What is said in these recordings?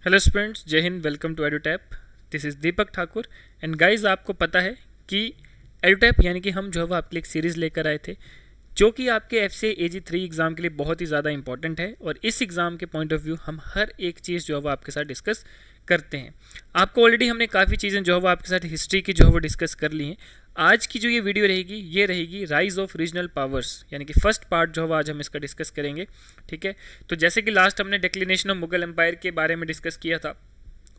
Hello students, Jai Hind. Welcome to Edutap. This is Deepak Thakur. And guys, आपको पता है कि एडुटैप यानी कि हम जो है वो आपके लिए एक सीरीज़ लेकर आए थे जो कि आपके FCI AG3 एग्ज़ाम के लिए बहुत ही ज़्यादा इंपॉर्टेंट है। और इस एग्ज़ाम के पॉइंट ऑफ व्यू हम हर एक चीज़ जो है वो आपके साथ डिस्कस करते हैं। आपको ऑलरेडी हमने काफ़ी चीज़ें जो है वो आपके साथ हिस्ट्री की जो है वो डिस्कस कर ली हैं। आज की जो ये वीडियो रहेगी ये रहेगी राइज ऑफ रीजनल पावर्स, यानी कि फर्स्ट पार्ट जो है आज हम इसका डिस्कस करेंगे। ठीक है, तो जैसे कि लास्ट हमने डिक्लिनेशन ऑफ मुगल एम्पायर के बारे में डिस्कस किया था,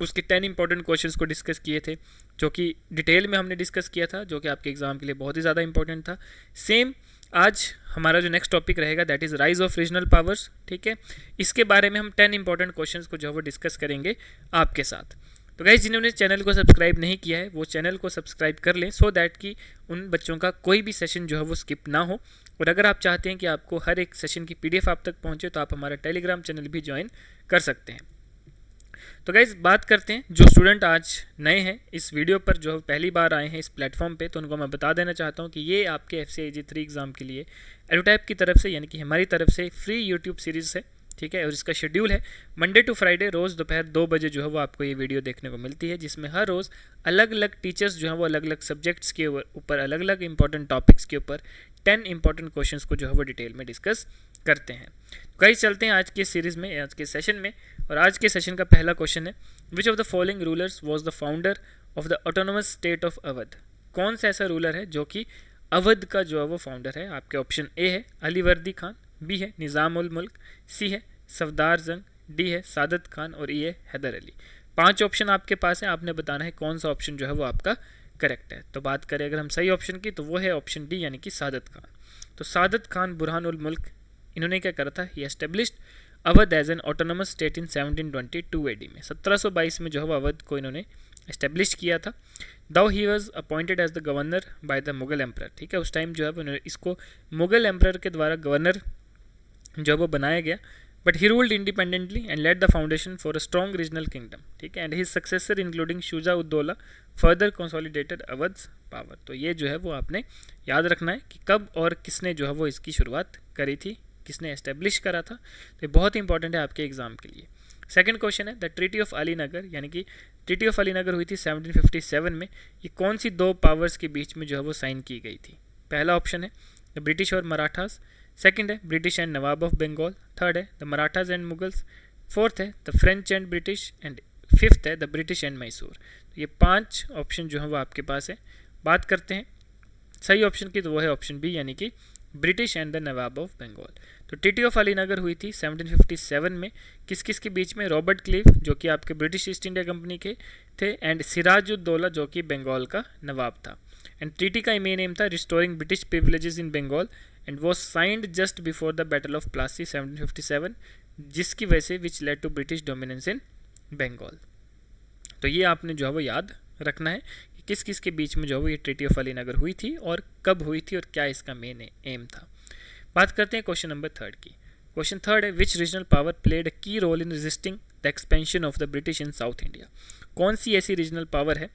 उसके 10 इंपॉर्टेंट क्वेश्चंस को डिस्कस किए थे जो कि डिटेल में हमने डिस्कस किया था, जो कि आपके एग्जाम के लिए बहुत ही ज़्यादा इंपॉर्टेंट था। सेम आज हमारा जो नेक्स्ट टॉपिक रहेगा that is rise of regional powers. ठीक है, इसके बारे में हम 10 इंपॉर्टेंट क्वेश्चंस को जो है वो डिस्कस करेंगे आपके साथ। तो गाइस, जिन्होंने चैनल को सब्सक्राइब नहीं किया है वो चैनल को सब्सक्राइब कर लें सो दैट कि उन बच्चों का कोई भी सेशन जो है वो स्किप ना हो। और अगर आप चाहते हैं कि आपको हर एक सेशन की PDF आप तक पहुंचे तो आप हमारा टेलीग्राम चैनल भी ज्वाइन कर सकते हैं। तो गाइज, बात करते हैं जो स्टूडेंट आज नए हैं इस वीडियो पर, जो पहली बार आए हैं इस प्लेटफॉर्म पे, तो उनको मैं बता देना चाहता हूँ कि ये आपके FCI AG3 एग्ज़ाम के लिए एडुटैप की तरफ से यानी कि हमारी तरफ से फ्री यूट्यूब सीरीज़ है। ठीक है, और इसका शेड्यूल है मंडे टू फ्राइडे रोज़ दोपहर 2 बजे जो है वो आपको ये वीडियो देखने को मिलती है, जिसमें हर रोज़ अलग अलग टीचर्स जो है वो अलग अलग सब्जेक्ट्स के ऊपर अलग अलग इंपॉर्टेंट टॉपिक्स के ऊपर 10 इंपॉर्टेंट क्वेश्चंस को जो है वो डिटेल में डिस्कस करते हैं। गाइस, चलते हैं आज के सीरीज़ में, आज के सेशन में। और आज के सेशन का पहला क्वेश्चन है, which of the following rulers was the founder of the autonomous state of Awadh. कौन सा ऐसा रूलर है जो कि अवध का जो है वो फाउंडर है। आपके ऑप्शन ए है अलीवर्दी खान, बी है निज़ाम उल मुल्क, सी है सफदार जंग, डी है सादत खान और ई है हैदर अली। 5 ऑप्शन आपके पास है, आपने बताना है कौन सा ऑप्शन जो है वो आपका करेक्ट है। तो बात करें अगर हम सही ऑप्शन की तो वो है ऑप्शन डी यानी कि सादत खान। तो सादत खान बुरहान उल मुल्क, इन्होंने क्या करा था, he established Awadh as an autonomous state in 1722 AD में। 1722 में जो है अवध को इन्होंने एस्टेब्लिश किया था। Though he was appointed as the governor by the Mughal emperor. ठीक है, उस टाइम जो है उन्होंने इसको मुगल एम्पर के द्वारा गवर्नर जो है वो बनाया गया। But he ruled independently and led the foundation for a strong regional kingdom. ठीक है, and his successor including Shuja ud-Daula further consolidated Awadh's power. तो ये जो है वो आपने याद रखना है कि कब और किसने जो है वो इसकी शुरुआत करी थी, किसने एस्टेब्लिश करा था। तो ये बहुत इंपॉर्टेंट है आपके एग्जाम के लिए। सेकंड क्वेश्चन है, द ट्रीटी ऑफ अलीनगर, यानी कि ट्रीटी ऑफ अलीनगर हुई थी 1757 में। ये कौन सी 2 पावर्स के बीच में जो है वो साइन की गई थी। पहला ऑप्शन है द ब्रिटिश और मराठास, सेकंड है British and Nawab of Bengal, third है the Marathas and Mughals, fourth है the French and British, and fifth है द ब्रिटिश एंड मैसूर। तो ये 5 ऑप्शन जो है वो आपके पास है। बात करते हैं सही ऑप्शन की, तो वो है ऑप्शन बी यानी कि British and the Nawab of Bengal. तो ट्रीटी ऑफ अलीनगर हुई थी 1757 में। किस किस के बीच में, रॉबर्ट क्लीव जो कि आपके ब्रिटिश ईस्ट इंडिया कंपनी के थे, एंड सिराजुद्दौला जो कि बंगाल का नवाब था। एंड ट्रीटी का मेन एम था restoring British privileges in Bengal and was signed just before the battle of Plassey 1757, जिसकी वजह से which led to British dominance in Bengal. तो ये आपने जो है वो याद रखना है कि किस किस के बीच में जो है वो ये ट्रीटी ऑफ अलीनगर हुई थी और कब हुई थी और क्या इसका मेन एम था। बात करते हैं क्वेश्चन नंबर 3 की। क्वेश्चन 3 है, which regional power played a key role in resisting the expansion of the British in south India. कौन सी ऐसी रीजनल पावर है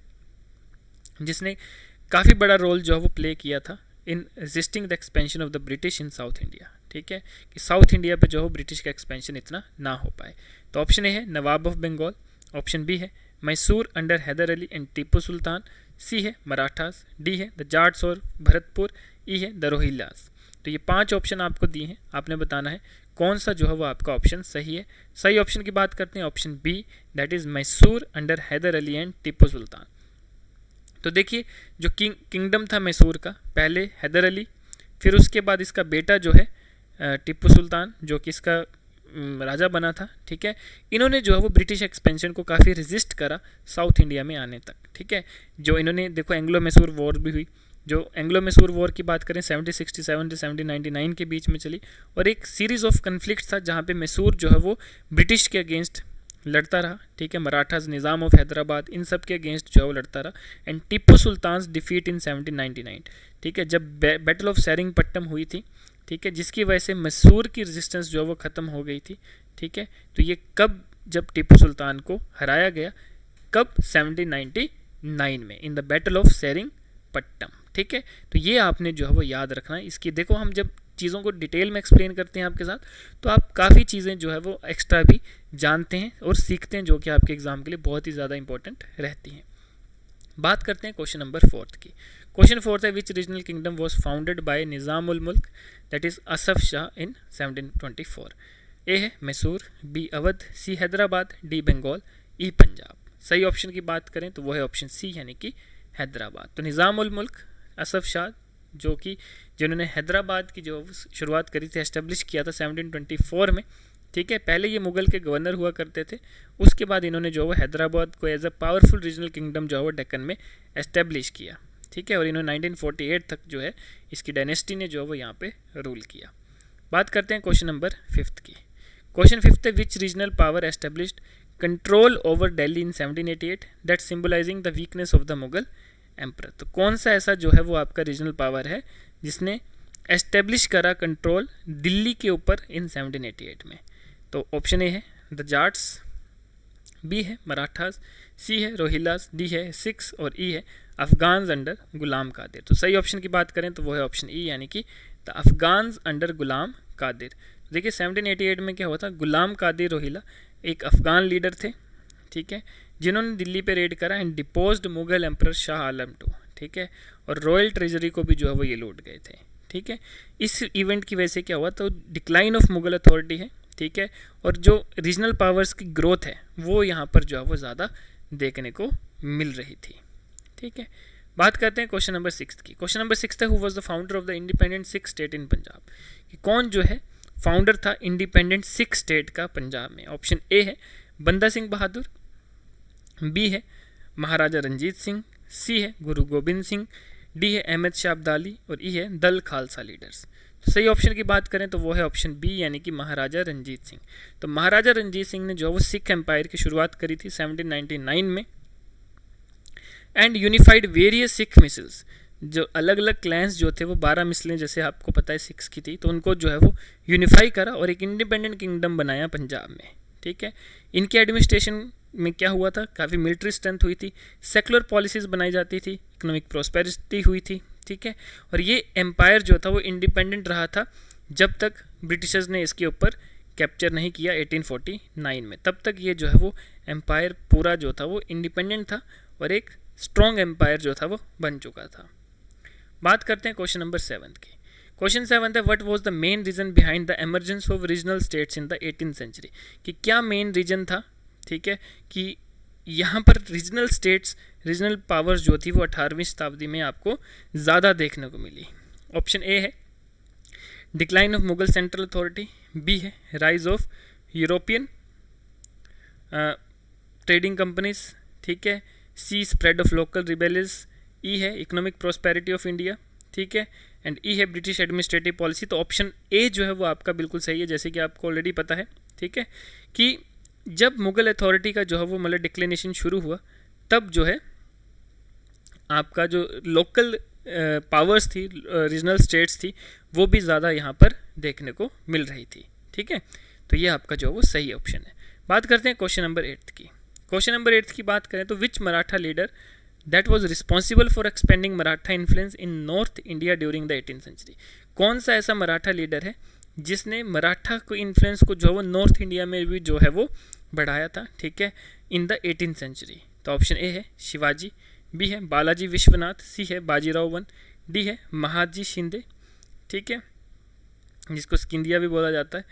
जिसने काफ़ी बड़ा रोल जो है वो प्ले किया था in resisting the expansion of the British in south India. ठीक है, कि साउथ इंडिया पे जो है ब्रिटिश का एक्सपेंशन इतना ना हो पाए। तो ऑप्शन ए है नवाब ऑफ बंगाल, ऑप्शन बी है मैसूर अंडर हैदर अली एंड टीपू सुल्तान, सी है मराठास, डी है द जाट्स और भरतपुर, ई है द रोहिल्लास। तो ये 5 ऑप्शन आपको दिए हैं, आपने बताना है कौन सा जो है वो आपका ऑप्शन सही है। सही ऑप्शन की बात करते हैं, option B that is Mysore under Hyder Ali and Tipu Sultan. तो देखिए, जो किंगडम था मैसूर का, पहले हैदर अली, फिर उसके बाद इसका बेटा जो है टीपू सुल्तान जो कि इसका राजा बना था। ठीक है, इन्होंने जो है वो ब्रिटिश एक्सपेंशन को काफ़ी रेजिस्ट करा साउथ इंडिया में आने तक। ठीक है, जो इन्होंने देखो एंग्लो मैसूर वॉर भी हुई, जो एंग्लो मैसूर वॉर की बात करें 1767 से 1799 के बीच में चली, और एक सीरीज़ ऑफ कन्फ्लिक्ट था जहाँ पे मैसूर जो है वो ब्रिटिश के अगेंस्ट लड़ता रहा। ठीक है, मराठाज, निज़ाम ऑफ हैदराबाद, इन सब के अगेंस्ट जो है वो लड़ता रहा। And Tipu Sultan defeat in 1799। ठीक है, जब बैटल ऑफ सेरिंगपट्टम हुई थी, ठीक है, जिसकी वजह से मैसूर की रेजिस्टेंस जो है वो ख़त्म हो गई थी। ठीक है, तो ये कब, जब टीपू सुल्तान को हराया गया, कब, 1799 में in the battle of Seringapatam. ठीक है, तो ये आपने जो है वो याद रखना है। इसकी देखो, हम जब चीज़ों को डिटेल में एक्सप्लेन करते हैं आपके साथ, तो आप काफ़ी चीज़ें जो है वो एक्स्ट्रा भी जानते हैं और सीखते हैं, जो कि आपके एग्ज़ाम के लिए बहुत ही ज़्यादा इंपॉर्टेंट रहती हैं। बात करते हैं क्वेश्चन नंबर 4 की। क्वेश्चन 4 है which regional kingdom was founded by Nizam ul Mulk that is Asaf Shah in 1724। A है Mysore, B Awadh, C Hyderabad, D Bengal, E Punjab. सही ऑप्शन की बात करें तो वो है ऑप्शन सी यानी कि हैदराबाद। तो निज़ाम उल मुल्क असफ शाह जो कि जिन्होंने हैदराबाद की जो शुरुआत करी थी, एस्टेब्लिश किया था 1724 में, ठीक है। पहले ये मुगल के गवर्नर हुआ करते थे, उसके बाद इन्होंने जो है हैदराबाद को as a powerful regional kingdom जो है वो डेक्कन में एस्टेब्लिश किया, ठीक है। और इन्होंने 1948 तक जो है इसकी डायनेस्टी ने जो है वो यहाँ पे रूल किया। बात करते हैं क्वेश्चन नंबर 5 की। क्वेश्चन 5 है which regional power established control over Delhi in 1788 that symbolising the weakness of the Mughal emperor. तो कौन सा ऐसा जो है वो आपका रीजनल पावर है जिसने एस्टेब्लिश करा कंट्रोल दिल्ली के ऊपर इन 1788 में। तो ऑप्शन ए है द जाट्स, बी है मराठास, सी है रोहिलास, डी है सिख्स और ई है अफगान्स अंडर गुलाम कादिर। तो सही ऑप्शन की बात करें तो वो है ऑप्शन ई यानी कि the Afghans under Ghulam Qadir. देखिए 1788 में क्या हुआ था, गुलाम कादिर रोहिला एक अफगान लीडर थे, ठीक है, जिन्होंने दिल्ली पे रेड करा and deposed Mughal emperor Shah Alam II, ठीक है, और रॉयल ट्रेजरी को भी जो है वो ये लूट गए थे, ठीक है। इस इवेंट की वजह से क्या हुआ, तो डिक्लाइन ऑफ मुगल अथॉरिटी है, ठीक है, और जो रीजनल पावर्स की ग्रोथ है वो यहाँ पर जो है वो ज़्यादा देखने को मिल रही थी, ठीक है। बात करते हैं क्वेश्चन नंबर 6 की। क्वेश्चन नंबर 6 है who was the founder of the independent Sikh state in Punjab. कि कौन जो है फाउंडर था इंडिपेंडेंट सिख स्टेट का पंजाब में। ऑप्शन ए है बंदा सिंह बहादुर, बी है महाराजा रंजीत सिंह, सी है गुरु गोबिंद सिंह, डी है अहमद शाह अब्दाली और ई है दल खालसा लीडर्स। तो सही ऑप्शन की बात करें तो वो है ऑप्शन बी यानी कि महाराजा रंजीत सिंह। तो महाराजा रंजीत सिंह ने जो वो सिख एम्पायर की शुरुआत करी थी 1799 में and unified various Sikh micelles. जो अलग अलग क्लैंस जो थे वो 12 मिसलें जैसे आपको पता है सिख्स की थी, तो उनको जो है वो यूनिफाई करा और एक इंडिपेंडेंट किंगडम बनाया पंजाब में, ठीक है। इनके एडमिनिस्ट्रेशन में क्या हुआ था, काफ़ी मिलिट्री स्ट्रेंथ हुई थी, सेकुलर पॉलिसीज़ बनाई जाती थी, इकोनॉमिक प्रॉस्पेरिटी हुई थी, ठीक है। और ये एम्पायर जो था वो इंडिपेंडेंट रहा था जब तक ब्रिटिशर्स ने इसके ऊपर कैप्चर नहीं किया 1849 में। तब तक ये जो है वो एम्पायर पूरा जो था वो इंडिपेंडेंट था और एक स्ट्रॉन्ग एम्पायर जो था वो बन चुका था। बात करते हैं क्वेश्चन नंबर 7 की। क्वेश्चन 7 है what was the main reason behind the emergence of regional states in the 18th century. कि क्या मेन रीजन था, ठीक है, कि यहाँ पर रीजनल स्टेट्स, रीजनल पावर्स जो थी वो 18वीं शताब्दी में आपको ज़्यादा देखने को मिली। ऑप्शन ए है decline of Mughal central authority, B है rise of European trading companies, ठीक है, C spread of local rebellions, E है इकोनॉमिक प्रॉस्पेरिटी ऑफ इंडिया, ठीक है, एंड ई है ब्रिटिश एडमिनिस्ट्रेटिव पॉलिसी। तो ऑप्शन ए जो है वो आपका बिल्कुल सही है, जैसे कि आपको ऑलरेडी पता है, ठीक है, कि जब मुगल अथॉरिटी का जो है वो मतलब डिक्लिनेशन शुरू हुआ तब जो है आपका जो लोकल पावर्स थी, रीजनल स्टेट्स थी, वो भी ज़्यादा यहाँ पर देखने को मिल रही थी, ठीक है। तो ये आपका जो है वो सही ऑप्शन है। बात करते हैं क्वेश्चन नंबर 8 की। क्वेश्चन नंबर 8 की बात करें तो which Maratha leader that was responsible for expanding Maratha influence in north India during the 18th century. कौन सा ऐसा मराठा लीडर है जिसने मराठा को इन्फ्लुएंस को जो है वो नॉर्थ इंडिया में भी जो है वो बढ़ाया था, ठीक है, इन द 18th सेंचुरी। तो ऑप्शन ए है शिवाजी, बी है बालाजी विश्वनाथ, सी है बाजीराव वन, डी है महादजी शिंदे, ठीक है, जिसको स्किंदिया भी बोला जाता है,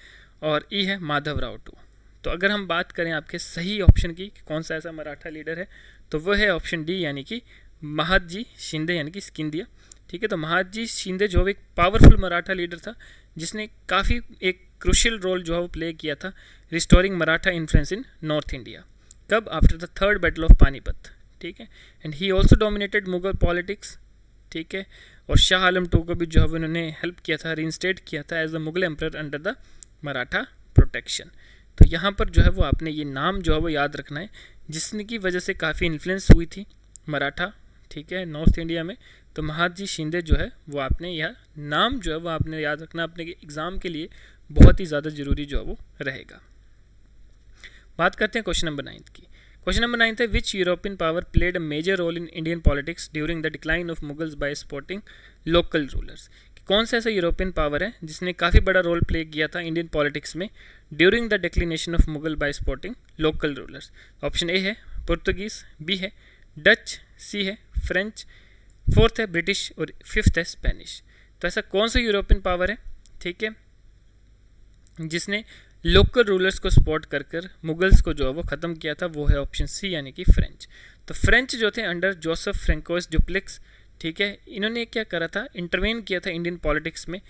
और ई है माधवराव II। तो अगर हम बात करें आपके सही ऑप्शन की कि कौन सा ऐसा मराठा लीडर है, तो वह है ऑप्शन डी यानी कि महादजी शिंदे यानी कि स्किंदिया, ठीक है। तो महादजी शिंदे जो एक पावरफुल मराठा लीडर था जिसने काफ़ी एक क्रूशियल रोल जो है वो प्ले किया था restoring Maratha influence in north India. कब? After the third battle of Panipat, ठीक है। And he also dominated Mughal politics, ठीक है, और शाह आलम II को भी जो है उन्होंने हेल्प किया था, रीइंस्टेट किया था as the Mughal emperor under the Maratha protection. तो यहाँ पर जो है वो आपने ये नाम जो है वो याद रखना है जिसने की वजह से काफ़ी इन्फ्लुएंस हुई थी मराठा, ठीक है, नॉर्थ इंडिया में। तो महादजी शिंदे जो है वो आपने यह नाम जो है वो आपने याद रखना, अपने एग्ज़ाम के लिए बहुत ही ज़्यादा ज़रूरी जो है वो रहेगा। बात करते हैं क्वेश्चन नंबर 9 की। क्वेश्चन नंबर 9 है which European power played a major role in Indian politics during the decline of Mughals by supporting local rulers. कौन सा ऐसा यूरोपियन पावर है जिसने काफ़ी बड़ा रोल प्ले किया था इंडियन पॉलिटिक्स में during the declination of Mughal bye supporting local rulers? Option A है पुर्तगीज, बी है डच, सी है फ्रेंच, फोर्थ है ब्रिटिश और फिफ्थ है स्पेनिश। तो ऐसा कौन सा यूरोपियन पावर है, ठीक है, जिसने लोकल रूलर्स को सपोर्ट कर कर मुगल्स को जो है वो ख़त्म किया था? वो है ऑप्शन सी यानी कि फ्रेंच। तो फ्रेंच जो थे अंडर जोसेफ फ्रेंकोइस डुप्लेक्स, ठीक है, इन्होंने क्या करा था, इंटरवेन किया था इंडियन पॉलिटिक्स में।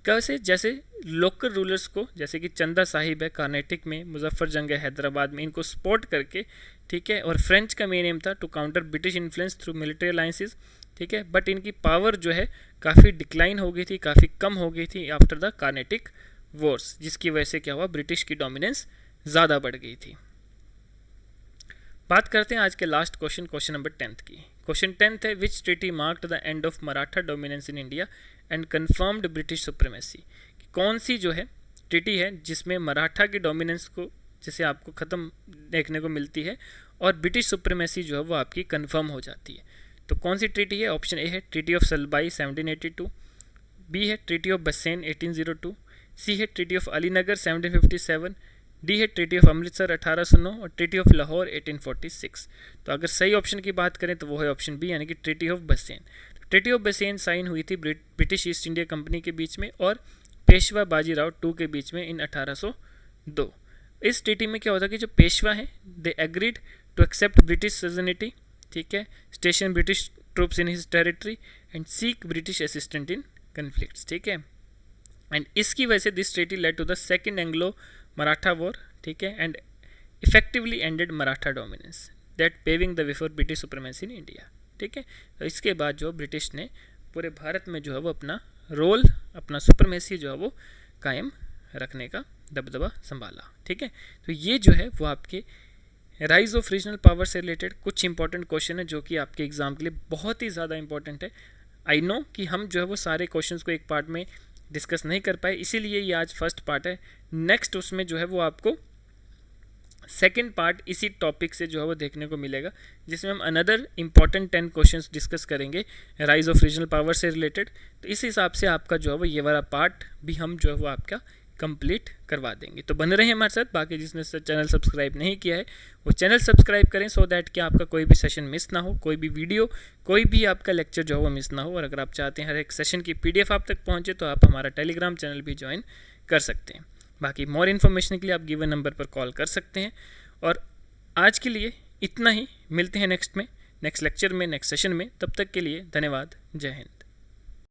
कैसे? जैसे लोकल रूलर्स को, जैसे कि चंदा साहिब है कर्नाटक में, मुजफ्फर जंग है हैदराबाद में, इनको सपोर्ट करके, ठीक है। और फ्रेंच का मेन एम था to counter British influence through military alliances, ठीक है। बट इनकी पावर जो है काफ़ी डिक्लाइन हो गई थी, काफ़ी कम हो गई थी आफ्टर द कार्नेटिक वॉर्स, जिसकी वजह से क्या हुआ, ब्रिटिश की डोमिनेंस ज़्यादा बढ़ गई थी। बात करते हैं आज के लास्ट क्वेश्चन, क्वेश्चन नंबर 10 की। क्वेश्चन 10 है which treaty marked the end of Maratha dominance in India and confirmed British supremacy? कौन सी जो है ट्रीटी है जिसमें मराठा की डोमिनेंस को जैसे आपको ख़त्म देखने को मिलती है और ब्रिटिश सुप्रीमेसी जो है वो आपकी कन्फर्म हो जाती है? तो कौन सी ट्रीटी है? ऑप्शन ए है ट्रीटी ऑफ सलबाई 1782, बी है ट्रीटी ऑफ बसेन 1802, सी है ट्रीटी ऑफ अलीनगर 1757, डी है ट्रीटी ऑफ अमृतसर 1809 और ट्रीटी ऑफ लाहौर 1846। तो अगर सही ऑप्शन की बात करें तो वो है ऑप्शन बी यानी कि ट्रीटी ऑफ बसेन। ट्रीटी ऑफ बसेन साइन हुई थी ब्रिटिश ईस्ट इंडिया कंपनी के बीच में और पेशवा बाजीराव टू के बीच में इन 1802। इस ट्रीटी में क्या होता है कि जो पेशवा हैं they agreed to accept British suzerainty, ठीक है, station British troops in his territory and seek British assistant in conflicts, ठीक है। एंड इसकी वजह से this treaty led to the second Anglo Maratha war, ठीक है, and effectively ended Maratha dominance that paving the way for British supremacy in India, ठीक है। तो इसके बाद जो ब्रिटिश ने पूरे भारत में जो है वो अपना रोल, अपना सुप्रीमेसी जो है वो कायम रखने का दबदबा संभाला, ठीक है। तो ये जो है वो आपके राइज ऑफ रीजनल पावर से रिलेटेड कुछ इंपॉर्टेंट क्वेश्चन है जो कि आपके एग्जाम के लिए बहुत ही ज़्यादा इंपॉर्टेंट है। आई नो कि हम जो है वो सारे क्वेश्चंस को एक पार्ट में डिस्कस नहीं कर पाए, इसीलिए ये आज फर्स्ट पार्ट है। नेक्स्ट उसमें जो है वो आपको सेकंड पार्ट इसी टॉपिक से जो है वो देखने को मिलेगा, जिसमें हम अनदर इंपॉर्टेंट 10 क्वेश्चंस डिस्कस करेंगे राइज ऑफ रीजनल पावर से रिलेटेड। तो इस हिसाब से आपका जो है वो ये वाला पार्ट भी हम जो है वो आपका कंप्लीट करवा देंगे। तो बने रहें हमारे साथ। बाकी जिसने चैनल सब्सक्राइब नहीं किया है वो चैनल सब्सक्राइब करें सो दैट कि आपका कोई भी सेशन मिस ना हो, कोई भी वीडियो, कोई भी आपका लेक्चर जो है वो मिस ना हो। और अगर आप चाहते हैं हर एक सेशन की PDF आप तक पहुँचे तो आप हमारा टेलीग्राम चैनल भी ज्वाइन कर सकते हैं। बाकी मोर इन्फॉर्मेशन के लिए आप गिवन नंबर पर कॉल कर सकते हैं। और आज के लिए इतना ही, मिलते हैं नेक्स्ट लेक्चर में, नेक्स्ट सेशन में। तब तक के लिए धन्यवाद, जय हिंद।